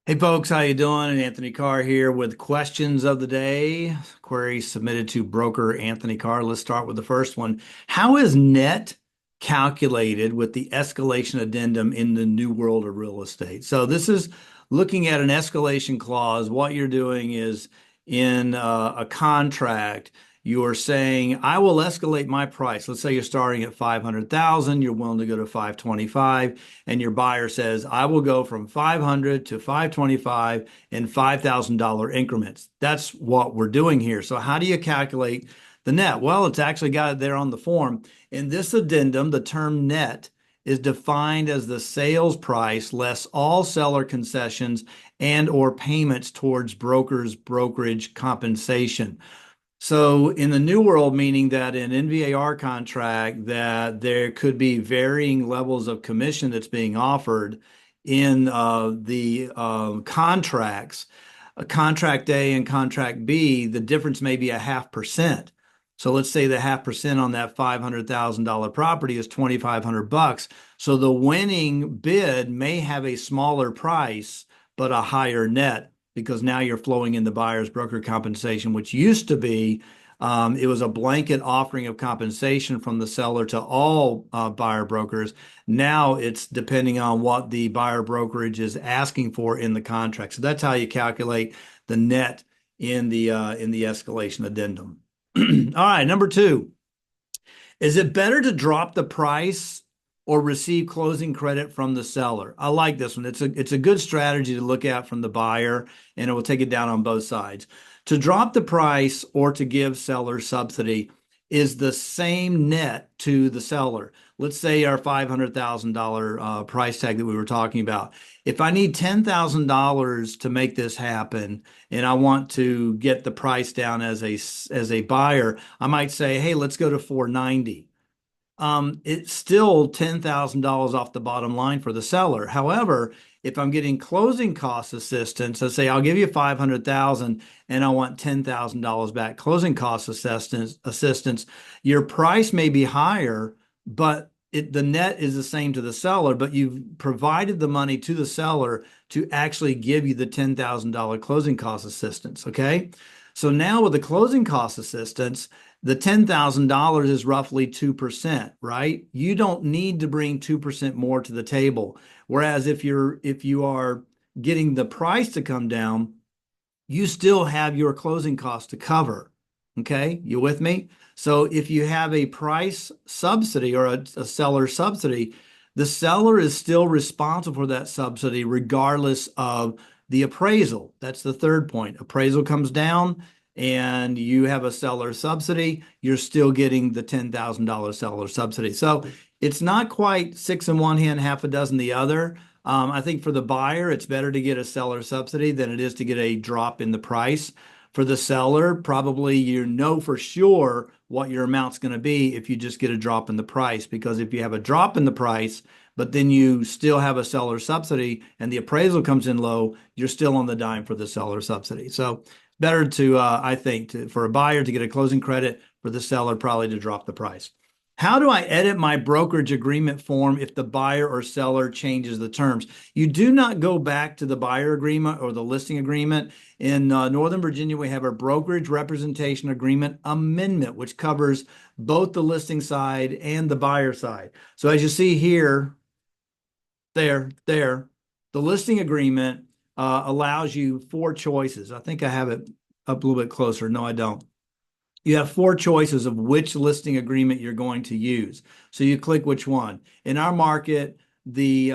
Hey folks, how you doing? Anthony Carr here with questions of the day. Queries submitted to broker Anthony Carr. Let's start with the first one. How is net calculated with the escalation addendum in the new world of real estate? So this is looking at an escalation clause. What you're doing is in a contract, you're saying, I will escalate my price. Let's say you're starting at 500,000, you're willing to go to 525, and your buyer says, I will go from 500 to 525 in $5,000 increments. That's what we're doing here. So how do you calculate the net? Well, it's actually got it there on the form. In this addendum, the term net is defined as the sales price less all seller concessions and or payments towards brokers brokerage compensation. So in the new world, meaning that in NVAR contract, that there could be varying levels of commission that's being offered in the contracts. Contract A and contract B, the difference may be a 0.5%. So let's say the 0.5% on that $500,000 property is 2,500 bucks. So the winning bid may have a smaller price, but a higher net because now you're flowing in the buyer's broker compensation, which used to be it was a blanket offering of compensation from the seller to all buyer brokers. Now it's depending on what the buyer brokerage is asking for in the contract. So that's how you calculate the net in the escalation addendum. All right, number two. Is it better to drop the price or receive closing credit from the seller? I like this one. It's a good strategy to look at from the buyer, and it will take it down on both sides. To drop the price or to give seller subsidy is the same net to the seller. Let's say our $500,000 price tag that we were talking about. If I need $10,000 to make this happen and I want to get the price down as a buyer, I might say, hey, let's go to 490. It's still $10,000 off the bottom line for the seller. However, if I'm getting closing cost assistance, let's say I'll give you 500,000 and I want $10,000 back closing cost assistance, your price may be higher, but the net is the same to the seller, but you've provided the money to the seller to actually give you the $10,000 closing cost assistance. Okay. So now with the closing cost assistance, the $10,000 is roughly 2%, right? You don't need to bring 2% more to the table. Whereas if you are getting the price to come down, you still have your closing costs to cover. Okay, you with me? So if you have a price subsidy or a seller subsidy, the seller is still responsible for that subsidy regardless of the appraisal. That's the third point. Appraisal comes down and you have a seller subsidy, you're still getting the $10,000 seller subsidy. So it's not quite six in one hand, half a dozen the other. I think for the buyer, it's better to get a seller subsidy than it is to get a drop in the price. For the seller, probably you know for sure what your amount's going to be if you just get a drop in the price. Because if you have a drop in the price, but then you still have a seller subsidy and the appraisal comes in low, you're still on the dime for the seller subsidy. So better to, I think, for a buyer to get a closing credit, for the seller probably to drop the price. How do I edit my brokerage agreement form if the buyer or seller changes the terms? You do not go back to the buyer agreement or the listing agreement. In Northern Virginia, we have a brokerage representation agreement amendment, which covers both the listing side and the buyer side. So as you see here, there, the listing agreement allows you four choices. I think I have it up a little bit closer. No, I don't. You have four choices of which listing agreement you're going to use. So you click which one. In our market, the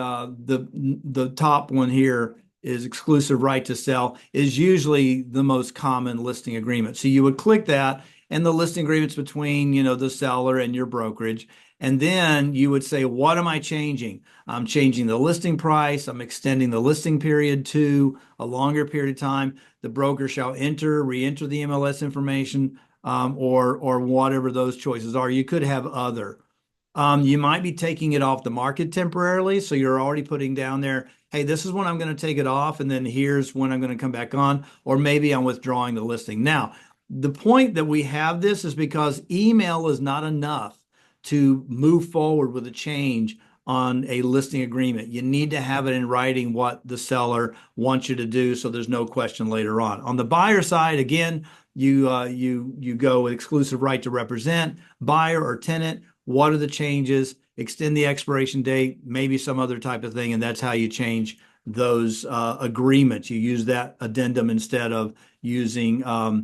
top one here is exclusive right to sell is usually the most common listing agreement. So you would click that and the listing agreements between, the seller and your brokerage. And then you would say, what am I changing? I'm changing the listing price. I'm extending the listing period to a longer period of time. The broker shall re-enter the MLS information, or whatever those choices are. You could have other. You might be taking it off the market temporarily. So you're already putting down there, hey, this is when I'm going to take it off. And then here's when I'm going to come back on. Or maybe I'm withdrawing the listing. Now, the point that we have this is because email is not enough to move forward with a change on a listing agreement. You need to have it in writing what the seller wants you to do, so there's no question later on. On the buyer side, again, you go with exclusive right to represent, buyer or tenant. What are the changes? Extend the expiration date, maybe some other type of thing, and that's how you change those agreements. You use that addendum instead of using a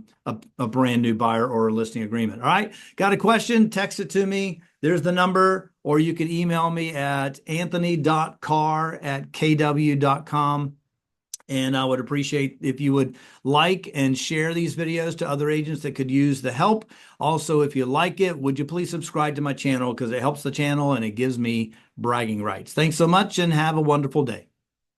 brand new buyer or a listing agreement. All right, got a question? Text it to me. There's the number, or you can email me at anthony.carr@kw.com. And I would appreciate if you would like and share these videos to other agents that could use the help. Also, if you like it, would you please subscribe to my channel, because it helps the channel and it gives me bragging rights. Thanks so much and have a wonderful day.